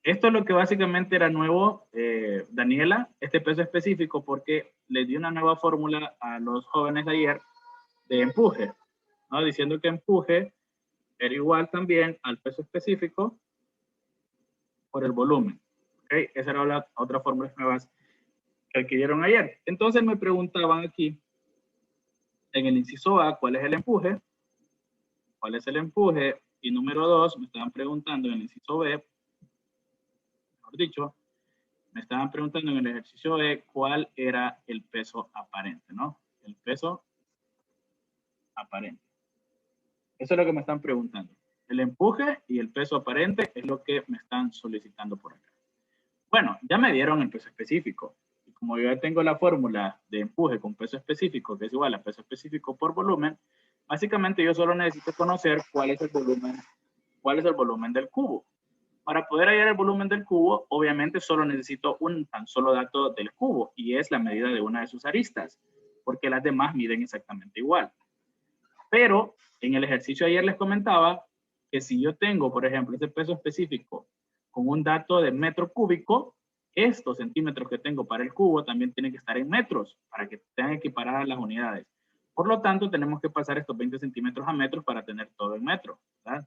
Esto es lo que básicamente era nuevo, Daniela, este peso específico, porque le di una nueva fórmula a los jóvenes de ayer de empuje, ¿no? Diciendo que empuje era igual también al peso específico por el volumen. ¿Okay? Esa era la otra fórmula nuevas que adquirieron ayer. Entonces me preguntaban aquí, en el inciso A, ¿cuál es el empuje? ¿Cuál es el empuje? Y número 2, me estaban preguntando en el inciso B, mejor dicho, me estaban preguntando en el ejercicio B cuál era el peso aparente, ¿no? El peso aparente. Eso es lo que me están preguntando. El empuje y el peso aparente es lo que me están solicitando por acá. Bueno, ya me dieron el peso específico. Y como yo ya tengo la fórmula de empuje con peso específico, que es igual a peso específico por volumen, básicamente yo solo necesito conocer cuál es el volumen del cubo. Para poder hallar el volumen del cubo, obviamente solo necesito un tan solo dato del cubo, y es la medida de una de sus aristas, porque las demás miden exactamente igual. Pero en el ejercicio de ayer les comentaba que si yo tengo, por ejemplo, ese peso específico con un dato de metro cúbico, estos centímetros que tengo para el cubo también tienen que estar en metros para que tengan equiparadas las unidades. Por lo tanto, tenemos que pasar estos 20 centímetros a metros para tener todo en metro, ¿verdad?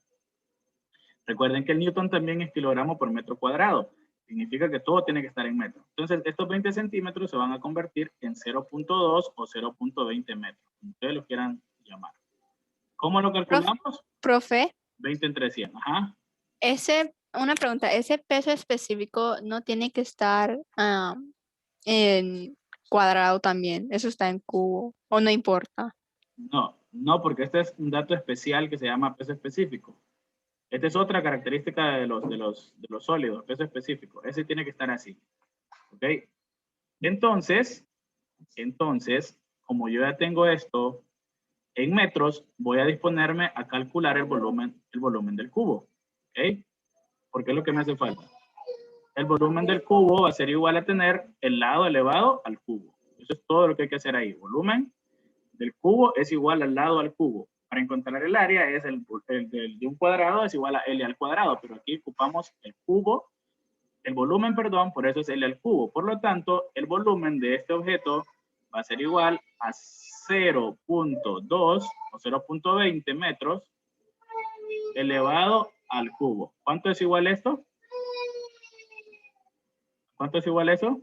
Recuerden que el Newton también es kilogramo por metro cuadrado. Significa que todo tiene que estar en metros. Entonces, estos 20 centímetros se van a convertir en 0.2 o 0.20 metros, como ustedes lo quieran llamar. ¿Cómo lo calculamos? Profe, 20 entre 100. Ajá. una pregunta, ¿ese peso específico no tiene que estar en cuadrado también? ¿Eso está en cubo o no importa? No, porque este es un dato especial que se llama peso específico. Esta es otra característica de los sólidos, peso específico. Ese tiene que estar así. ¿Ok? Entonces, como yo ya tengo esto en metros, voy a disponerme a calcular el volumen del cubo. ¿Ok? Porque es lo que me hace falta. El volumen del cubo va a ser igual a tener el lado elevado al cubo. Eso es todo lo que hay que hacer ahí. Volumen del cubo es igual al lado al cubo. Para encontrar el área es de un cuadrado es igual a L al cuadrado, pero aquí ocupamos el cubo, el volumen, perdón, por eso es L al cubo. Por lo tanto, el volumen de este objeto va a ser igual a 0.2 o 0.20 metros elevado al cubo. ¿Cuánto es igual esto? ¿Cuánto es igual eso?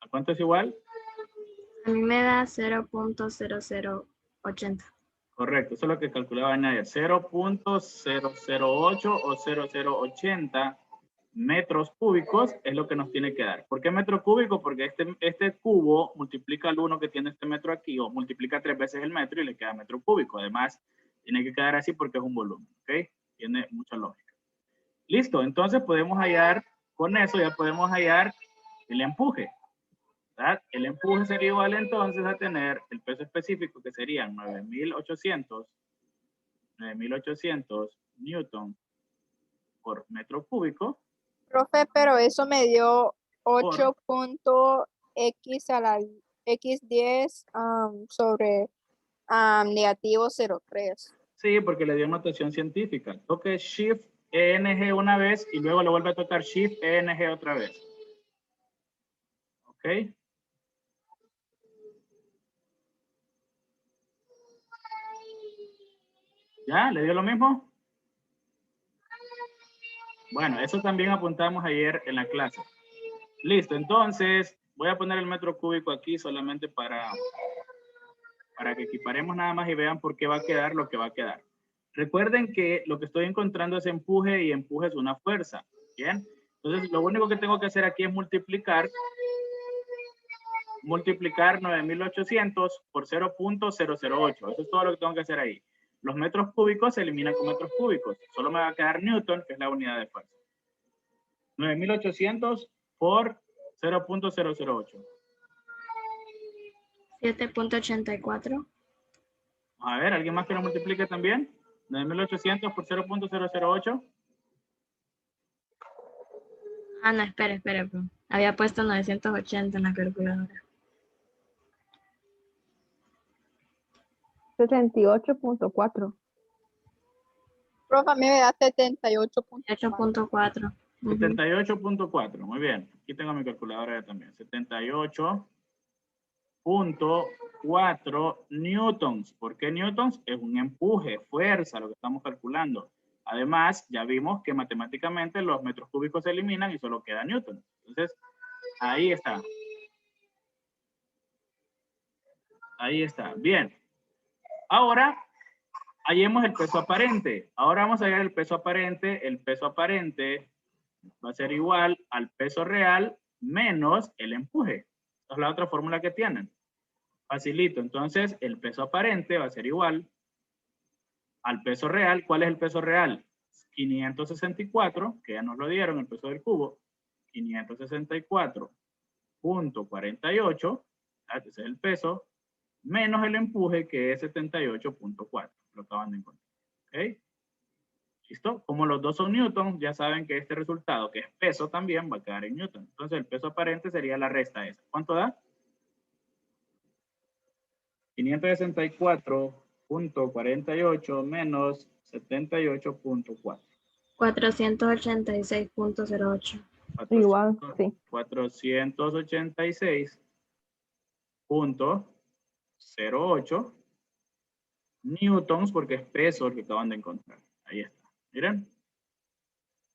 ¿A cuánto es igual? A mí me da 0.0080. Correcto, eso es lo que calculaba ayer. 0.008 o 0.080 metros cúbicos es lo que nos tiene que dar. ¿Por qué metro cúbico? Porque este cubo multiplica el 1 que tiene este metro aquí, o multiplica 3 veces el metro y le queda metro cúbico. Además, tiene que quedar así porque es un volumen, ¿ok? Tiene mucha lógica. Listo, entonces podemos hallar, con eso ya podemos hallar el empuje, ¿verdad? El empuje sería igual entonces a tener el peso específico, que serían 9.800 newton por metro cúbico. Profe, pero eso me dio Por 8.x a la x10 sobre negativo 0.3. Sí, porque le dio notación científica. Toque Shift ENG una vez y luego le vuelve a tocar Shift ENG otra vez. ¿Ok? ¿Ya? ¿Le dio lo mismo? Bueno, eso también apuntamos ayer en la clase. Listo, entonces voy a poner el metro cúbico aquí solamente para que equiparemos nada más y vean por qué va a quedar lo que va a quedar. Recuerden que lo que estoy encontrando es empuje y empuje es una fuerza. ¿Bien? Entonces lo único que tengo que hacer aquí es multiplicar 9.800 por 0.008. Eso es todo lo que tengo que hacer ahí. Los metros cúbicos se eliminan con metros cúbicos. Solo me va a quedar Newton, que es la unidad de fuerza. 9.800 por 0.008. 7.84. A ver, ¿alguien más que lo multiplique también? 9.800 por 0.008. Ah, no, espera. Bro. Había puesto 980 en la calculadora. 78.4. Profe, a mí me da 78.4. 8.4. 78.4, muy bien. Aquí tengo mi calculadora ya también. 78.4 newtons. ¿Por qué newtons? Es un empuje, fuerza, lo que estamos calculando. Además, ya vimos que matemáticamente los metros cúbicos se eliminan y solo queda newton. Entonces, ahí está. Ahí está. Bien. Ahora, hallemos el peso aparente. Ahora vamos a hallar el peso aparente. El peso aparente va a ser igual al peso real menos el empuje. Esa es la otra fórmula que tienen. Facilito. Entonces, el peso aparente va a ser igual al peso real. ¿Cuál es el peso real? 564, que ya nos lo dieron, el peso del cubo. 564.48, ese es el peso, menos el empuje, que es 78.4. Lo acaban de encontrar. ¿Ok? ¿Listo? Como los dos son newtons, ya saben que este resultado, que es peso también, va a quedar en newton. Entonces, el peso aparente sería la resta esa. ¿Cuánto da? 564.48 menos 78.4. 486.08. Igual, sí. 486.08 newtons, porque es peso el que acaban de encontrar. Ahí está. Miren.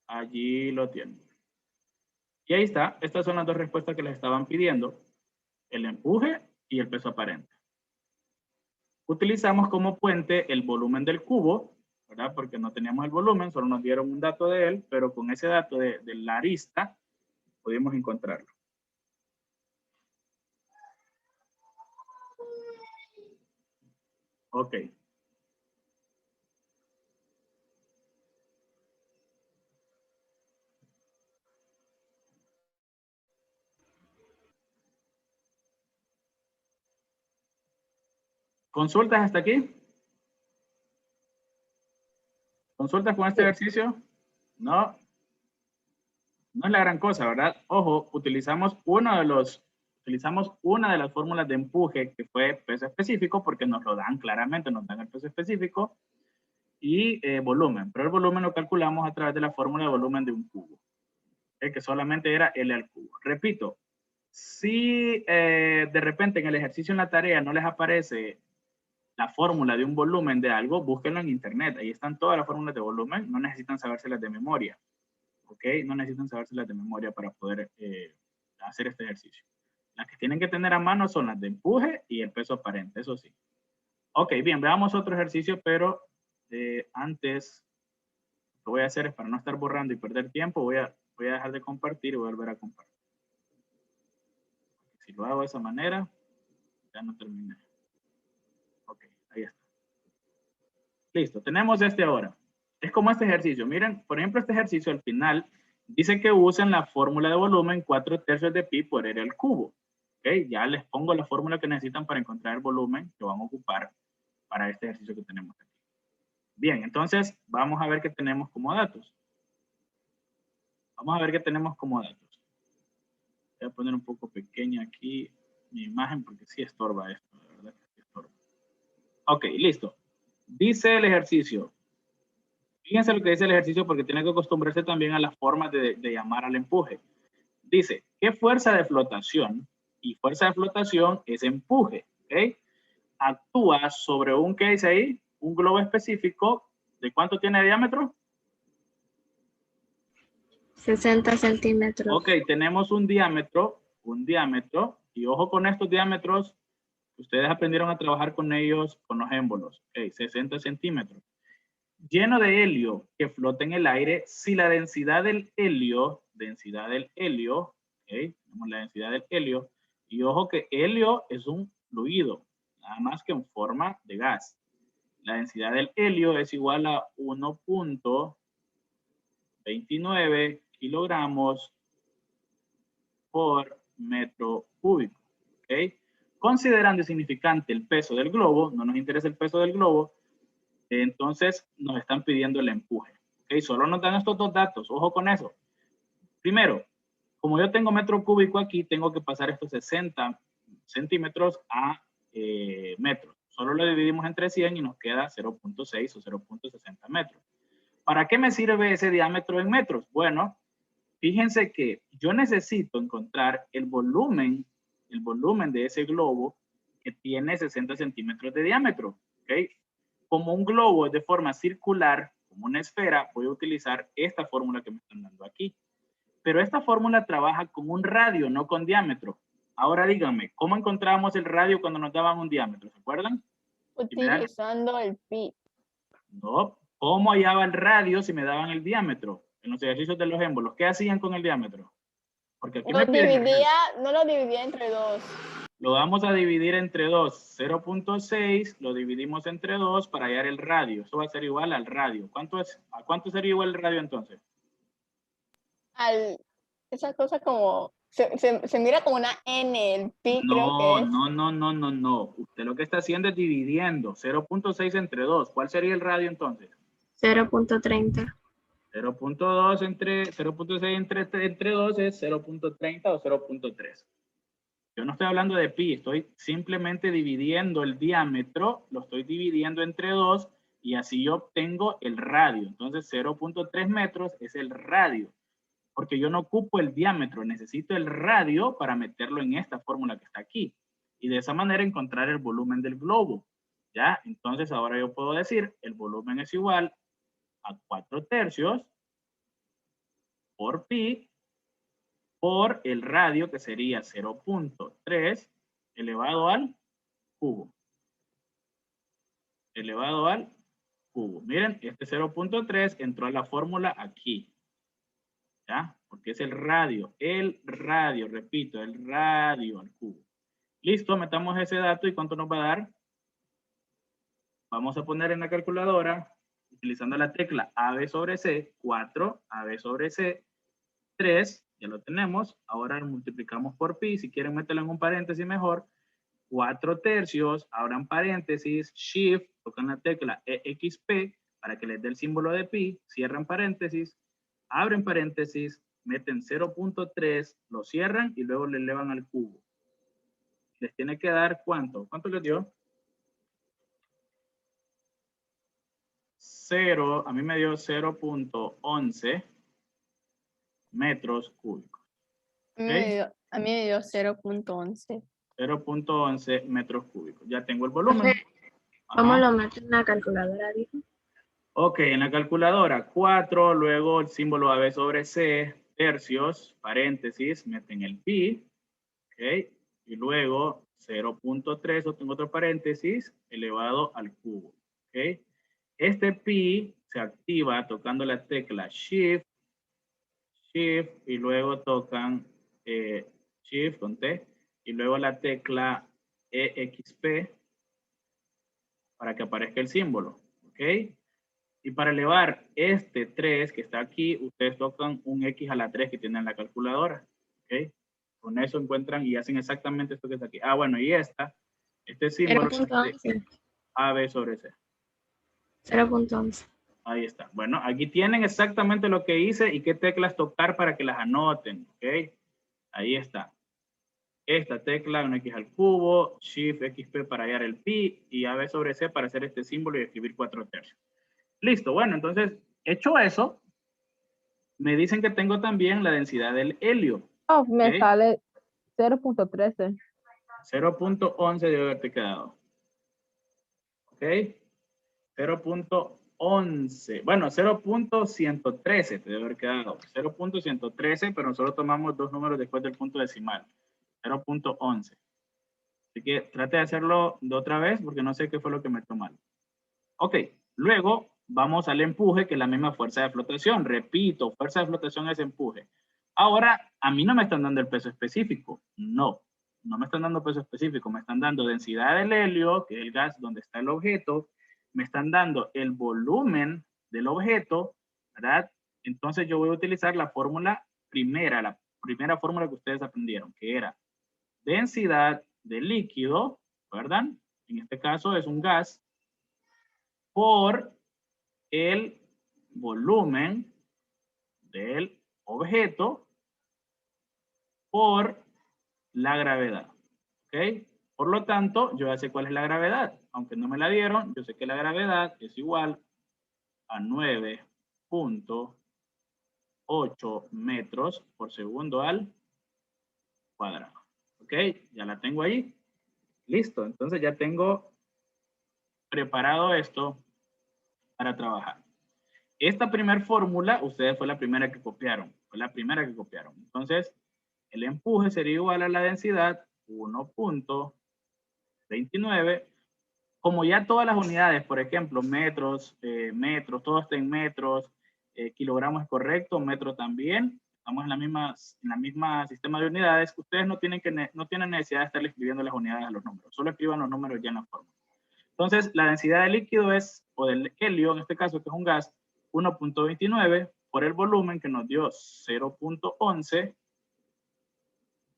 Allí lo tienen. Y ahí está. Estas son las dos respuestas que les estaban pidiendo. El empuje y el peso aparente. Utilizamos como puente el volumen del cubo, ¿verdad? Porque no teníamos el volumen, solo nos dieron un dato de él, pero con ese dato de la arista pudimos encontrarlo. Ok. ¿Consultas hasta aquí? ¿Consultas con este ejercicio? No. No es la gran cosa, ¿verdad? Ojo, utilizamos una de las fórmulas de empuje, que fue peso específico, porque nos lo dan claramente, nos dan el peso específico y volumen. Pero el volumen lo calculamos a través de la fórmula de volumen de un cubo, que solamente era L al cubo. Repito, si de repente en el ejercicio en la tarea no les aparece la fórmula de un volumen de algo, búsquenlo en internet. Ahí están todas las fórmulas de volumen, no necesitan sabérselas de memoria. ¿Ok? No necesitan sabérselas de memoria para poder hacer este ejercicio. Las que tienen que tener a mano son las de empuje y el peso aparente, eso sí. Ok, bien, veamos otro ejercicio, pero antes lo que voy a hacer es, para no estar borrando y perder tiempo, voy a dejar de compartir y voy a volver a compartir. Si lo hago de esa manera, ya no terminé. Ok, ahí está. Listo, tenemos este ahora. Es como este ejercicio. Miren, por ejemplo, este ejercicio al final dice que usen la fórmula de volumen 4/3 de pi por r al cubo. ¿Ok? Ya les pongo la fórmula que necesitan para encontrar el volumen que van a ocupar para este ejercicio que tenemos aquí. Bien, entonces vamos a ver qué tenemos como datos. Vamos a ver qué tenemos como datos. Voy a poner un poco pequeña aquí mi imagen porque sí estorba esto, de verdad que sí estorba. Ok, listo. Dice el ejercicio. Fíjense lo que dice el ejercicio porque tiene que acostumbrarse también a las formas de llamar al empuje. Dice, ¿qué fuerza de flotación? Y fuerza de flotación es empuje, ¿ok? Actúa sobre un, ¿qué dice ahí? Un globo específico. ¿De cuánto tiene de diámetro? 60 centímetros. Ok, tenemos un diámetro, y ojo con estos diámetros, ustedes aprendieron a trabajar con ellos, con los émbolos, ok, 60 centímetros. Lleno de helio que flota en el aire, si la densidad del helio, ok, tenemos la densidad del helio, y ojo que helio es un fluido, nada más que en forma de gas. La densidad del helio es igual a 1.29 kilogramos por metro cúbico, ¿ok? Considerando insignificante el peso del globo, no nos interesa el peso del globo, entonces nos están pidiendo el empuje, ¿ok? Solo nos dan estos dos datos, ojo con eso. Primero, como yo tengo metro cúbico aquí, tengo que pasar estos 60 centímetros a metros. Solo lo dividimos entre 100 y nos queda 0.6 o 0.60 metros. ¿Para qué me sirve ese diámetro en metros? Bueno, fíjense que yo necesito encontrar el volumen de ese globo que tiene 60 centímetros de diámetro, ¿ok? Como un globo es de forma circular, como una esfera, voy a utilizar esta fórmula que me están dando aquí. Pero esta fórmula trabaja con un radio, no con diámetro. Ahora díganme, ¿cómo encontrábamos el radio cuando nos daban un diámetro? ¿Se acuerdan? Utilizando el pi. No. ¿Cómo hallaba el radio si me daban el diámetro? En los ejercicios de los émbolos, ¿qué hacían con el diámetro? Porque aquí me piden... No lo dividía entre 2. Lo vamos a dividir entre 2. 0.6 lo dividimos entre 2 para hallar el radio. Eso va a ser igual al radio. ¿A cuánto sería igual el radio entonces? Esa cosa como... Se mira como una N, el pi creo que es. No. Usted lo que está haciendo es dividiendo 0.6 entre 2. ¿Cuál sería el radio entonces? 0.30. 0.2 entre 0.6 entre 2 es 0.30 o 0.3. Yo no estoy hablando de pi, estoy simplemente dividiendo el diámetro, lo estoy dividiendo entre 2 y así yo obtengo el radio. Entonces 0.3 metros es el radio, porque yo no ocupo el diámetro, necesito el radio para meterlo en esta fórmula que está aquí. Y de esa manera encontrar el volumen del globo. ¿Ya? Entonces ahora yo puedo decir, el volumen es igual a 4/3 por pi por el radio, que sería 0.3 elevado al cubo. Elevado al cubo. Miren, este 0.3 entró a la fórmula aquí. ¿Ya? Porque es el radio, repito, el radio al cubo. Listo, metamos ese dato y ¿cuánto nos va a dar? Vamos a poner en la calculadora, utilizando la tecla AB sobre C, 4, AB sobre C, 3, ya lo tenemos. Ahora lo multiplicamos por pi, si quieren meterlo en un paréntesis mejor. 4/3, abran paréntesis, shift, tocan la tecla EXP para que les dé el símbolo de pi, cierran paréntesis, abren paréntesis, meten 0.3, lo cierran y luego le elevan al cubo. Les tiene que dar ¿cuánto? ¿Cuánto les dio? 0, a mí me dio 0.11 metros cúbicos. ¿Okay? A mí me dio 0.11. 0.11 metros cúbicos. Ya tengo el volumen. ¿Cómo lo meto en la calculadora, dijo? Ok, en la calculadora 4, luego el símbolo AB sobre C, tercios, paréntesis, meten el pi, ok, y luego 0.3, tengo otro paréntesis, elevado al cubo, ok. Este pi se activa tocando la tecla Shift, y luego tocan Shift con T, y luego la tecla EXP para que aparezca el símbolo, ok. Y para elevar este 3 que está aquí, ustedes tocan un X a la 3 que tienen en la calculadora. ¿Ok? Con eso encuentran y hacen exactamente esto que está aquí. Ah, bueno, y este símbolo es AB sobre C. 0.11. Ahí está. Bueno, aquí tienen exactamente lo que hice y qué teclas tocar para que las anoten. ¿Ok? Ahí está. Esta tecla, un X al cubo, Shift XP para hallar el pi y AB sobre C para hacer este símbolo y escribir 4/3. Listo, bueno, entonces, hecho eso, me dicen que tengo también la densidad del helio. Oh, me sale 0.13. 0.11 debe haberte quedado. ¿Ok? 0.11. Bueno, 0.113 te debe haber quedado. 0.113, pero nosotros tomamos dos números después del punto decimal. 0.11. Así que trate de hacerlo de otra vez porque no sé qué fue lo que me tomó mal. Ok, luego vamos al empuje, que es la misma fuerza de flotación. Repito, fuerza de flotación es empuje. Ahora, a mí no me están dando el peso específico. No me están dando peso específico. Me están dando densidad del helio, que es el gas donde está el objeto. Me están dando el volumen del objeto, ¿verdad? Entonces yo voy a utilizar la fórmula primera, la primera fórmula que ustedes aprendieron, que era densidad del líquido, ¿verdad? En este caso es un gas, por el volumen del objeto por la gravedad. ¿Ok? Por lo tanto, yo ya sé cuál es la gravedad. Aunque no me la dieron, yo sé que la gravedad es igual a 9 0.8 metros por segundo al cuadrado. ¿Ok? Ya la tengo ahí. Listo. Entonces ya tengo preparado esto para trabajar. Esta primera fórmula, ustedes fue la primera que copiaron. Fue la primera que copiaron. Entonces, el empuje sería igual a la densidad 1.29. Como ya todas las unidades, por ejemplo, metros, todo está en metros, kilogramos es correcto, metro también, estamos en la misma sistema de unidades, ustedes no tienen necesidad de estar escribiendo las unidades a los números, solo escriban los números ya en la fórmula. Entonces, la densidad del líquido es, o del helio, en este caso, que es un gas, 1.29 por el volumen que nos dio 0.11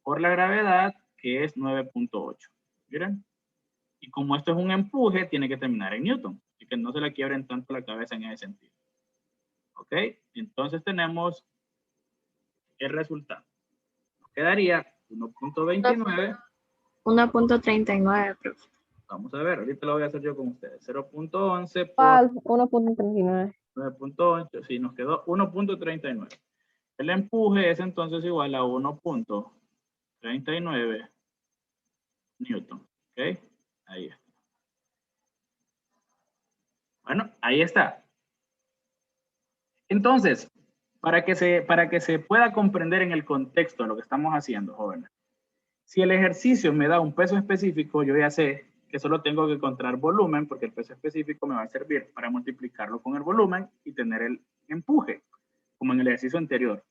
por la gravedad, que es 9.8. ¿Miren? Y como esto es un empuje, tiene que terminar en Newton. Así que no se la quiebren tanto la cabeza en ese sentido. ¿Ok? Entonces tenemos el resultado. Nos quedaría 1.29. 1.39, profe. Vamos a ver, ahorita lo voy a hacer yo con ustedes. 0.11 por ¿Cuál? 1.39. 9.8. Sí, nos quedó 1.39. El empuje es entonces igual a 1.39 Newton. ¿Ok? Ahí está. Bueno, ahí está. Entonces, para que se pueda comprender en el contexto de lo que estamos haciendo, jóvenes, si el ejercicio me da un peso específico, yo ya sé que solo tengo que encontrar volumen, porque el peso específico me va a servir para multiplicarlo con el volumen y tener el empuje, como en el ejercicio anterior.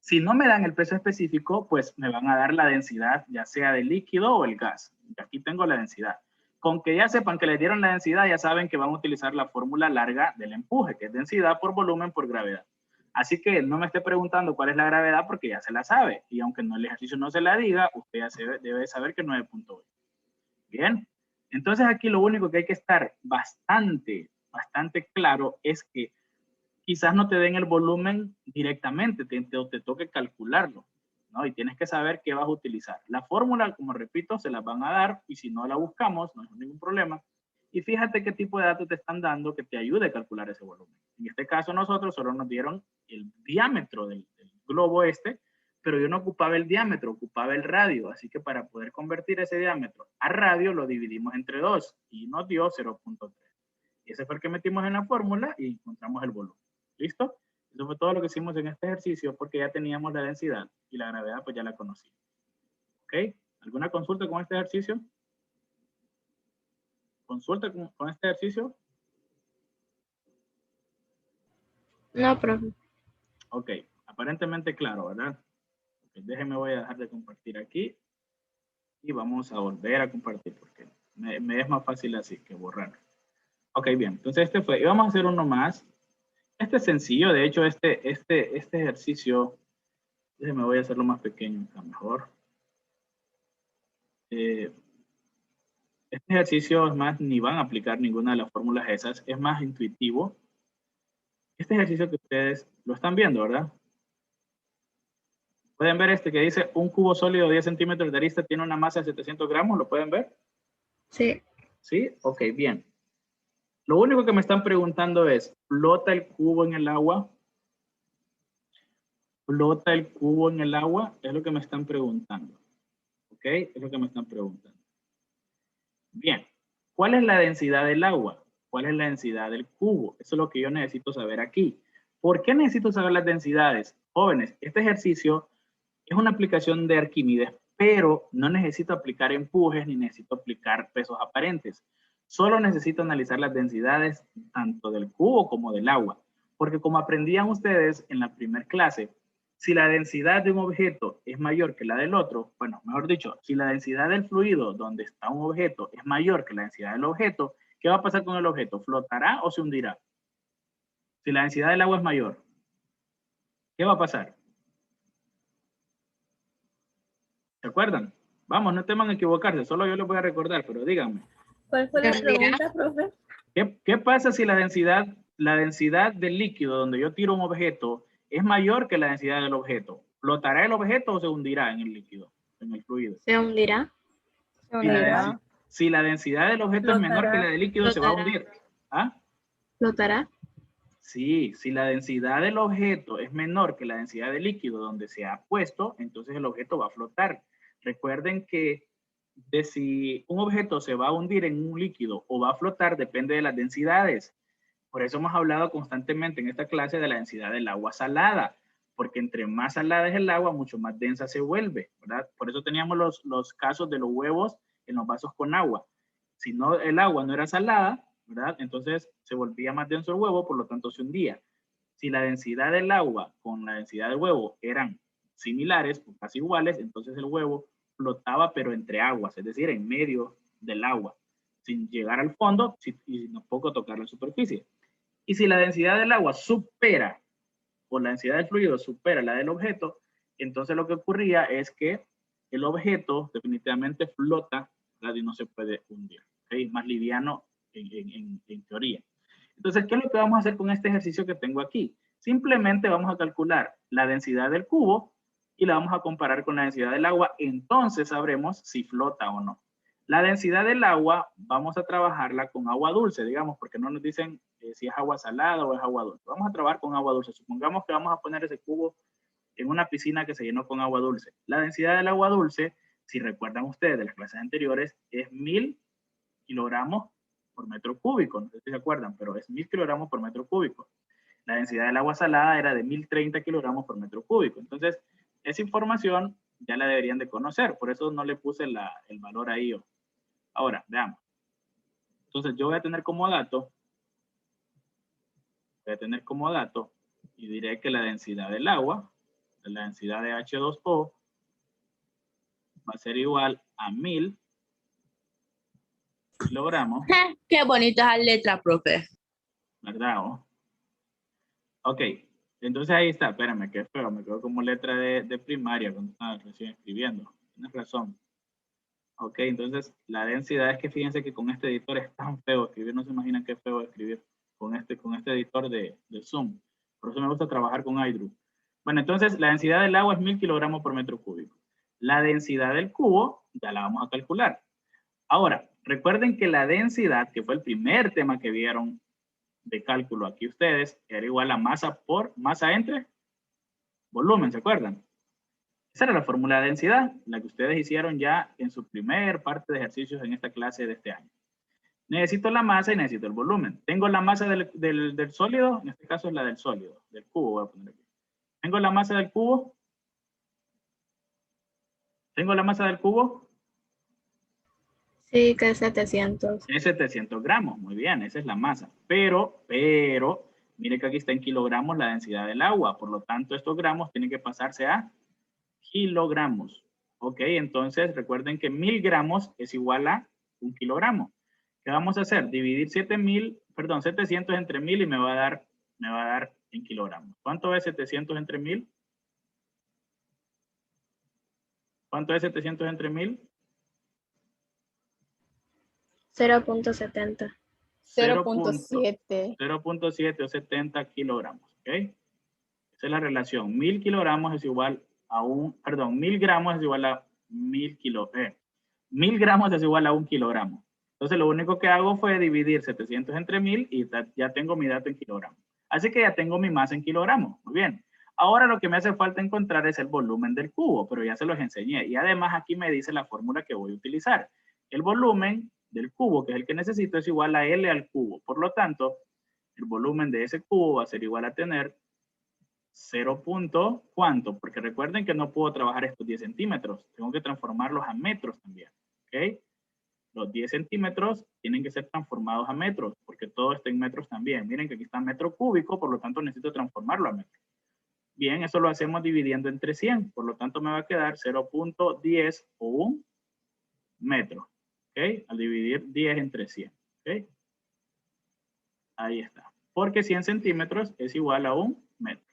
Si no me dan el peso específico, pues me van a dar la densidad, ya sea del líquido o el gas. Y aquí tengo la densidad. Con que ya sepan que les dieron la densidad, ya saben que van a utilizar la fórmula larga del empuje, que es densidad por volumen por gravedad. Así que no me esté preguntando cuál es la gravedad porque ya se la sabe. Y aunque no, el ejercicio no se la diga, usted ya debe saber que es 9.8. Bien. Entonces aquí lo único que hay que estar bastante claro es que quizás no te den el volumen directamente, te toque calcularlo, ¿no? Y tienes que saber qué vas a utilizar. La fórmula, como repito, se las van a dar y si no la buscamos, no hay ningún problema. Y fíjate qué tipo de datos te están dando que te ayude a calcular ese volumen. En este caso nosotros solo nos dieron el diámetro del globo este, pero yo no ocupaba el diámetro, ocupaba el radio. Así que para poder convertir ese diámetro a radio lo dividimos entre 2 y nos dio 0.3. Y ese fue el que metimos en la fórmula y encontramos el volumen. ¿Listo? Eso fue todo lo que hicimos en este ejercicio porque ya teníamos la densidad y la gravedad pues ya la conocíamos. ¿Ok? ¿Alguna consulta con este ejercicio? ¿Consulta con este ejercicio? No, profe. Ok, aparentemente claro, ¿verdad? Okay, déjenme, voy a dejar de compartir aquí y vamos a volver a compartir porque me es más fácil así que borrar. Ok, bien, entonces este fue, y vamos a hacer uno más. Este es sencillo, de hecho este ejercicio, déjenme, voy a hacerlo más pequeño acá mejor. Este ejercicio es más, ni van a aplicar ninguna de las fórmulas esas, es más intuitivo. Este ejercicio que ustedes lo están viendo, ¿verdad? Pueden ver este que dice un cubo sólido de 10 centímetros de arista tiene una masa de 700 gramos, ¿lo pueden ver? Sí. ¿Sí? Ok, bien. Lo único que me están preguntando es, ¿flota el cubo en el agua? ¿Flota el cubo en el agua? Es lo que me están preguntando. ¿Ok? Es lo que me están preguntando. Bien. ¿Cuál es la densidad del agua? ¿Cuál es la densidad del cubo? Eso es lo que yo necesito saber aquí. ¿Por qué necesito saber las densidades? Jóvenes, este ejercicio es una aplicación de Arquímedes, pero no necesito aplicar empujes ni necesito aplicar pesos aparentes. Solo necesito analizar las densidades tanto del cubo como del agua. Porque como aprendían ustedes en la primera clase, si la densidad de un objeto es mayor que la del otro, bueno, mejor dicho, si la densidad del fluido donde está un objeto es mayor que la densidad del objeto, ¿qué va a pasar con el objeto? ¿Flotará o se hundirá? Si la densidad del agua es mayor, ¿qué va a pasar? ¿Se acuerdan? Vamos, no teman equivocarse, solo yo les voy a recordar, pero díganme. ¿Cuál fue la Se hundirá. pregunta, profe? ¿Qué pasa si la densidad del líquido donde yo tiro un objeto es mayor que la densidad del objeto? ¿Flotará el objeto o se hundirá en el líquido, en el fluido? Se hundirá. Se unirá. Si la densidad del objeto es menor que la del líquido, se va a Flotará. hundir. ¿Ah? Flotará. Sí, si la densidad del objeto es menor que la densidad del líquido donde se ha puesto, entonces el objeto va a flotar. Recuerden que de si un objeto se va a hundir en un líquido o va a flotar depende de las densidades. Por eso hemos hablado constantemente en esta clase de la densidad del agua salada, porque entre más salada es el agua, mucho más densa se vuelve, ¿verdad? Por eso teníamos los casos de los huevos en los vasos con agua. Si no, el agua no era salada, ¿verdad? Entonces se volvía más denso el huevo, por lo tanto se hundía. Si la densidad del agua con la densidad del huevo eran similares o casi iguales, entonces el huevo flotaba pero entre aguas, es decir, en medio del agua, sin llegar al fondo y tampoco tocar la superficie. Y si la densidad del agua supera, o la densidad del fluido supera la del objeto, entonces lo que ocurría es que el objeto definitivamente flota, ¿verdad? Y no se puede hundir. ¿Okay? Más liviano en teoría. Entonces, ¿qué es lo que vamos a hacer con este ejercicio que tengo aquí? Simplemente vamos a calcular la densidad del cubo y la vamos a comparar con la densidad del agua. Entonces sabremos si flota o no. La densidad del agua vamos a trabajarla con agua dulce, digamos, porque no nos dicen si es agua salada o es agua dulce. Vamos a trabajar con agua dulce. Supongamos que vamos a poner ese cubo en una piscina que se llenó con agua dulce. La densidad del agua dulce, si recuerdan ustedes de las clases anteriores, es 1000 kilogramos por metro cúbico. No sé si se acuerdan, pero es 1000 kilogramos por metro cúbico. La densidad del agua salada era de 1030 kilogramos por metro cúbico. Entonces, esa información ya la deberían de conocer. Por eso no le puse el valor ahí. Ahora, veamos. Entonces, yo voy a tener como dato, y diré que la densidad del agua, la densidad de H2O, va a ser igual a 1000 kilogramos. Qué bonita esa letra, profe. ¿Verdad? Ok, entonces ahí está, espérame, qué feo, me quedo como letra de primaria cuando estaba recién escribiendo. Tienes razón. Ok, entonces la densidad es que fíjense que con este editor es tan feo escribir, no se imaginan qué feo escribir con este editor de Zoom. Por eso me gusta trabajar con iDrew. Bueno, entonces la densidad del agua es 1000 kilogramos por metro cúbico. La densidad del cubo ya la vamos a calcular. Ahora, recuerden que la densidad, que fue el primer tema que vieron de cálculo aquí ustedes, era igual a masa por masa entre volumen, ¿se acuerdan? Esa era la fórmula de densidad, la que ustedes hicieron ya en su primer parte de ejercicios en esta clase de este año. Necesito la masa y necesito el volumen. Tengo la masa del sólido, en este caso es la del sólido, del cubo voy a poner aquí. Tengo la masa del cubo. ¿Tengo la masa del cubo? Sí, que es 700. Es 700 gramos, muy bien, esa es la masa. Pero, mire que aquí está en kilogramos la densidad del agua, por lo tanto estos gramos tienen que pasarse a kilogramos. Ok, entonces recuerden que 1000 gramos es igual a 1 kilogramo. ¿Qué vamos a hacer? Dividir 700 entre 1000 y me va a dar en kilogramos. ¿Cuánto es 700 entre 1000? ¿Cuánto es 700 entre 1000? 0.70. 0.7. 0.7 o 70 kilogramos. ¿Ok? Esa es la relación. 1000 kilogramos es igual a 1000 gramos es igual a 1000 gramos es igual a 1 kilogramo. Entonces lo único que hago fue dividir 700 entre 1000 y ya tengo mi dato en kilogramos. Así que ya tengo mi masa en kilogramos. Muy bien. Ahora lo que me hace falta encontrar es el volumen del cubo, pero ya se los enseñé. Y además aquí me dice la fórmula que voy a utilizar. El volumen del cubo, que es el que necesito, es igual a L al cubo. Por lo tanto, el volumen de ese cubo va a ser igual a tener 0. ¿Cuánto? Porque recuerden que no puedo trabajar estos 10 centímetros. Tengo que transformarlos a metros también. ¿Ok? Los 10 centímetros tienen que ser transformados a metros, porque todo está en metros también. Miren que aquí está metro cúbico, por lo tanto necesito transformarlo a metros. Bien, eso lo hacemos dividiendo entre 100. Por lo tanto me va a quedar 0.10 o 1 metro. ¿Ok? Al dividir 10 entre 100. ¿Ok? Ahí está. Porque 100 centímetros es igual a 1 metro.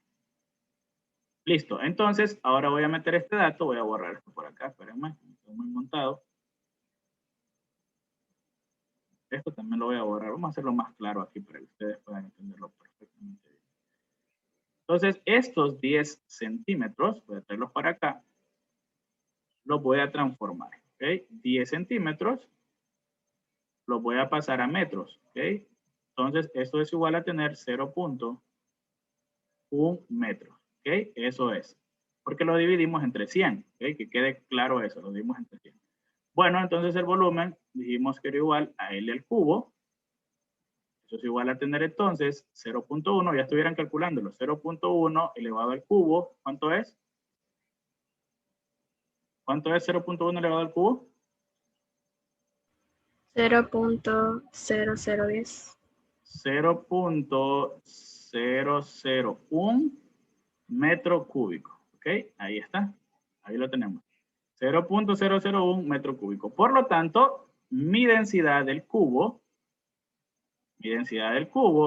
Listo. Entonces, ahora voy a meter este dato. Voy a borrar esto por acá. Espérenme. Estoy muy montado. Esto también lo voy a borrar. Vamos a hacerlo más claro aquí para que ustedes puedan entenderlo perfectamente bien. Entonces, estos 10 centímetros, voy a traerlos para acá, los voy a transformar. ¿Ok? 10 centímetros los voy a pasar a metros. ¿Ok? Entonces, esto es igual a tener 0.1 metro. ¿Ok? Eso es. Porque lo dividimos entre 100. ¿Ok? Que quede claro eso, lo dividimos entre 100. Bueno, entonces el volumen dijimos que era igual a L al cubo. Eso es igual a tener entonces 0.1, ya estuvieran calculándolo, 0.1 elevado al cubo, ¿cuánto es? ¿Cuánto es 0.1 elevado al cubo? 0.0010. 0.001 metro cúbico. ¿Ok? Ahí está. Ahí lo tenemos. 0.001 metro cúbico. Por lo tanto, mi densidad del cubo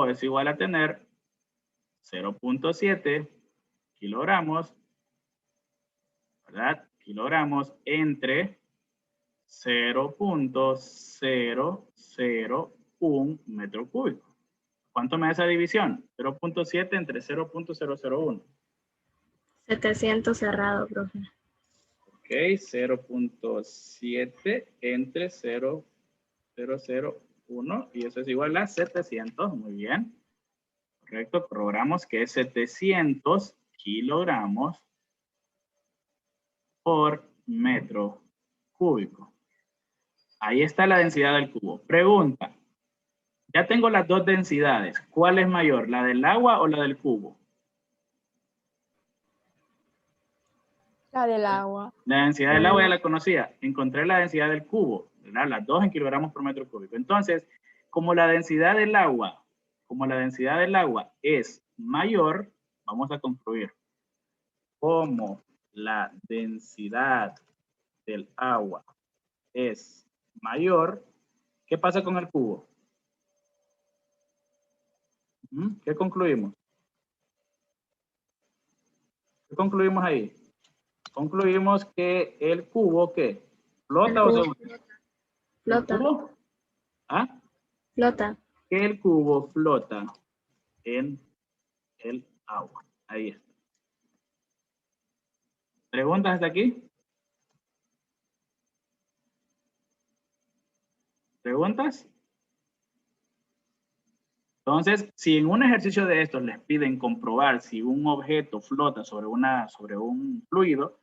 es igual a tener 0.7 kilogramos, ¿verdad? Kilogramos entre 0.001 metro cúbico. ¿Cuánto me da esa división? 0.7 entre 0.001. 700 cerrado, profe. Ok, 0.7 entre 0.001 y eso es igual a 700. Muy bien. Correcto, corroboramos que es 700 kilogramos por metro cúbico. Ahí está la densidad del cubo. Pregunta. Ya tengo las dos densidades. ¿Cuál es mayor, la del agua o la del cubo? La del agua. La densidad del agua ya la conocía. Encontré la densidad del cubo, ¿verdad? Las dos en kilogramos por metro cúbico. Entonces, como la densidad del agua es mayor, vamos a concluir. Como la densidad del agua es mayor, ¿qué pasa con el cubo? ¿Qué concluimos? ¿Qué concluimos ahí? Concluimos que el cubo, ¿qué? ¿Flota o se hunde? Flota. ¿El cubo? ¿Ah? Flota. Que el cubo flota en el agua. Ahí está. ¿Preguntas hasta aquí? ¿Preguntas? Entonces, si en un ejercicio de estos les piden comprobar si un objeto flota sobre un fluido,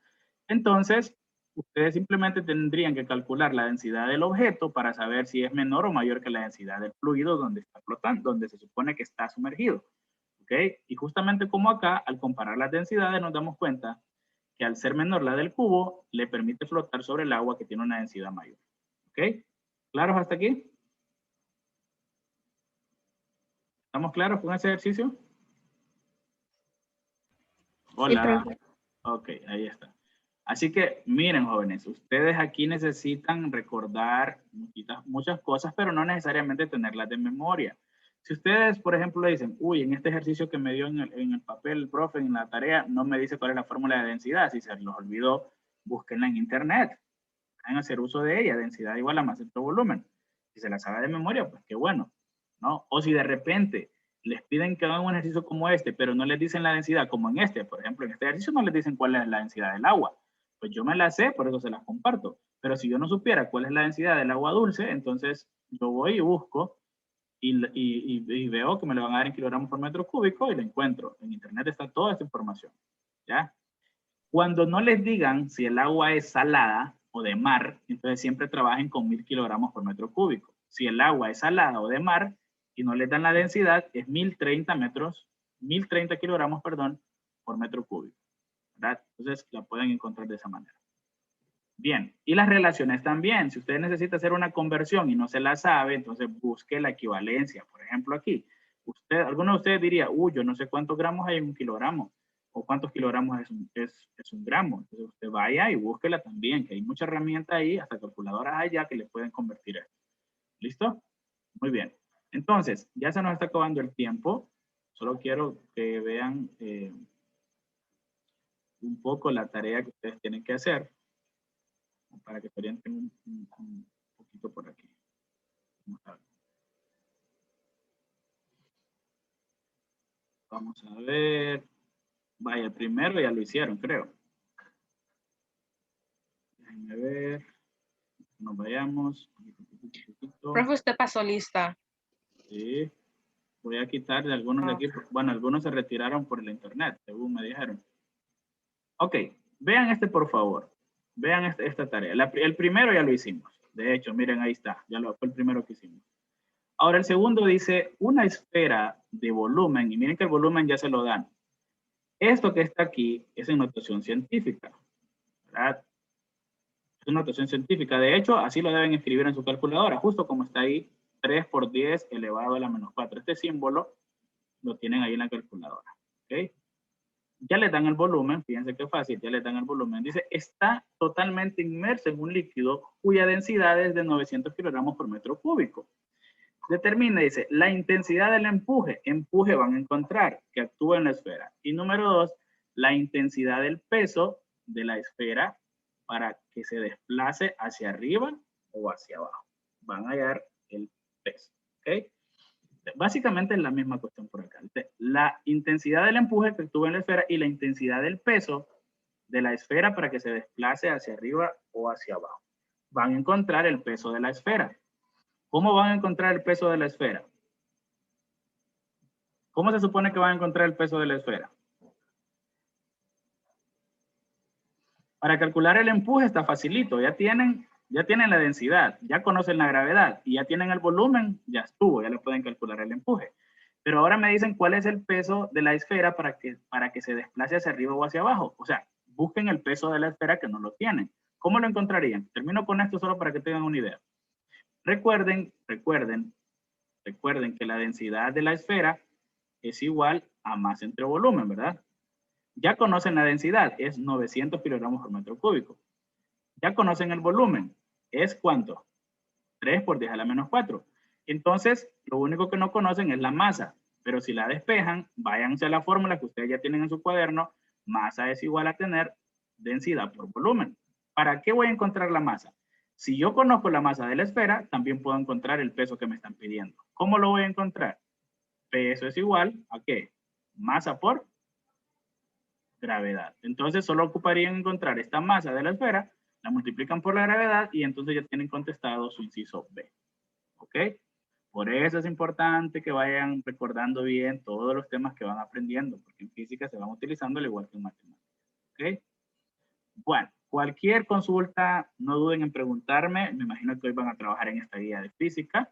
entonces ustedes simplemente tendrían que calcular la densidad del objeto para saber si es menor o mayor que la densidad del fluido donde está flotando, donde se supone que está sumergido. ¿Ok? Y justamente como acá, al comparar las densidades nos damos cuenta que al ser menor la del cubo, le permite flotar sobre el agua que tiene una densidad mayor. ¿Ok? ¿Claros hasta aquí? ¿Estamos claros con ese ejercicio? Hola. profe. Ok, ahí está. Así que miren, jóvenes, ustedes aquí necesitan recordar muchas cosas, pero no necesariamente tenerlas de memoria. Si ustedes, por ejemplo, le dicen, uy, en este ejercicio que me dio en el papel el profe, en la tarea, no me dice cuál es la fórmula de densidad. Si se los olvidó, búsquenla en internet. Pueden hacer uso de ella, densidad igual a masa entre volumen. Si se la sabe de memoria, pues qué bueno, ¿no? O si de repente les piden que hagan un ejercicio como este, pero no les dicen la densidad como en este, por ejemplo, en este ejercicio no les dicen cuál es la densidad del agua. Pues yo me la sé, por eso se las comparto. Pero si yo no supiera cuál es la densidad del agua dulce, entonces yo voy y busco y veo que me lo van a dar en kilogramos por metro cúbico y lo encuentro. En internet está toda esta información, ¿ya? Cuando no les digan si el agua es salada o de mar, entonces siempre trabajen con 1000 kilogramos por metro cúbico. Si el agua es salada o de mar y no les dan la densidad, es 1030 kilogramos, perdón, por metro cúbico, ¿verdad? Entonces la pueden encontrar de esa manera. Bien, y las relaciones también. Si usted necesita hacer una conversión y no se la sabe, entonces busque la equivalencia. Por ejemplo, aquí, alguno de ustedes diría, uy, yo no sé cuántos gramos hay en un kilogramo o cuántos kilogramos es un gramo. Entonces usted vaya y búsquela también, que hay muchas herramientas ahí, hasta calculadoras allá que le pueden convertir esto. ¿Listo? Muy bien. Entonces, ya se nos está acabando el tiempo. Solo quiero que vean un poco la tarea que ustedes tienen que hacer para que se orienten un poquito por aquí. Vamos a ver. Vamos a ver. Vaya, primero ya lo hicieron, creo. Déjenme ver. Nos vayamos. Profe, usted pasó lista. Sí. Voy a quitar de algunos de aquí. Bueno, algunos se retiraron por el internet, según me dijeron. Ok, vean este por favor. Vean esta tarea. El primero ya lo hicimos. De hecho, miren, ahí está. Fue el primero que hicimos. Ahora el segundo dice una esfera de volumen. Y miren que el volumen ya se lo dan. Esto que está aquí es en notación científica, ¿verdad? Es una notación científica. De hecho, así lo deben escribir en su calculadora, justo como está ahí, 3 por 10 elevado a la menos 4. Este símbolo lo tienen ahí en la calculadora, ¿ok? Ya le dan el volumen, fíjense qué fácil, ya le dan el volumen. Dice, está totalmente inmerso en un líquido cuya densidad es de 900 kilogramos por metro cúbico. Determina, dice, la intensidad del empuje. Empuje van a encontrar que actúa en la esfera. Y número 2, la intensidad del peso de la esfera para que se desplace hacia arriba o hacia abajo. Van a hallar el peso, ¿ok? Básicamente es la misma cuestión por acá. La intensidad del empuje que actúa en la esfera y la intensidad del peso de la esfera para que se desplace hacia arriba o hacia abajo. Van a encontrar el peso de la esfera. ¿Cómo van a encontrar el peso de la esfera? ¿Cómo se supone que van a encontrar el peso de la esfera? Para calcular el empuje está facilito. Ya tienen la densidad, ya conocen la gravedad y ya tienen el volumen, ya estuvo, ya le pueden calcular el empuje. Pero ahora me dicen cuál es el peso de la esfera para que se desplace hacia arriba o hacia abajo. O sea, busquen el peso de la esfera que no lo tienen. ¿Cómo lo encontrarían? Termino con esto solo para que tengan una idea. Recuerden que la densidad de la esfera es igual a masa entre volumen, ¿verdad? Ya conocen la densidad, es 900 kilogramos por metro cúbico. Ya conocen el volumen, ¿es cuánto? 3 por 10 a la menos 4. Entonces, lo único que no conocen es la masa, pero si la despejan, váyanse a la fórmula que ustedes ya tienen en su cuaderno, masa es igual a tener densidad por volumen. ¿Para qué voy a encontrar la masa? Si yo conozco la masa de la esfera, también puedo encontrar el peso que me están pidiendo. ¿Cómo lo voy a encontrar? Peso es igual a ¿qué? Masa por gravedad. Entonces solo ocuparían encontrar esta masa de la esfera, la multiplican por la gravedad y entonces ya tienen contestado su inciso B. ¿Ok? Por eso es importante que vayan recordando bien todos los temas que van aprendiendo, porque en física se van utilizando al igual que en matemáticas. ¿Ok? Bueno, cualquier consulta, no duden en preguntarme. Me imagino que hoy van a trabajar en esta guía de física,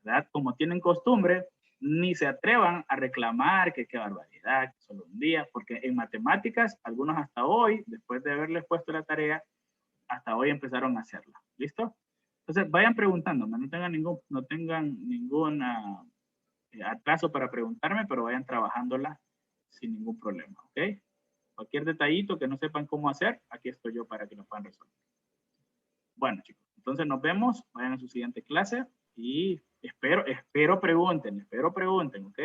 ¿verdad? Como tienen costumbre, ni se atrevan a reclamar que qué barbaridad, que solo un día, porque en matemáticas, algunos hasta hoy, después de haberles puesto la tarea, hasta hoy empezaron a hacerla. ¿Listo? Entonces, vayan preguntándome, no tengan ningún atraso para preguntarme, pero vayan trabajándola sin ningún problema, ¿ok? Cualquier detallito que no sepan cómo hacer, aquí estoy yo para que lo puedan resolver. Bueno, chicos, entonces nos vemos, vayan a su siguiente clase y espero pregunten, ¿ok?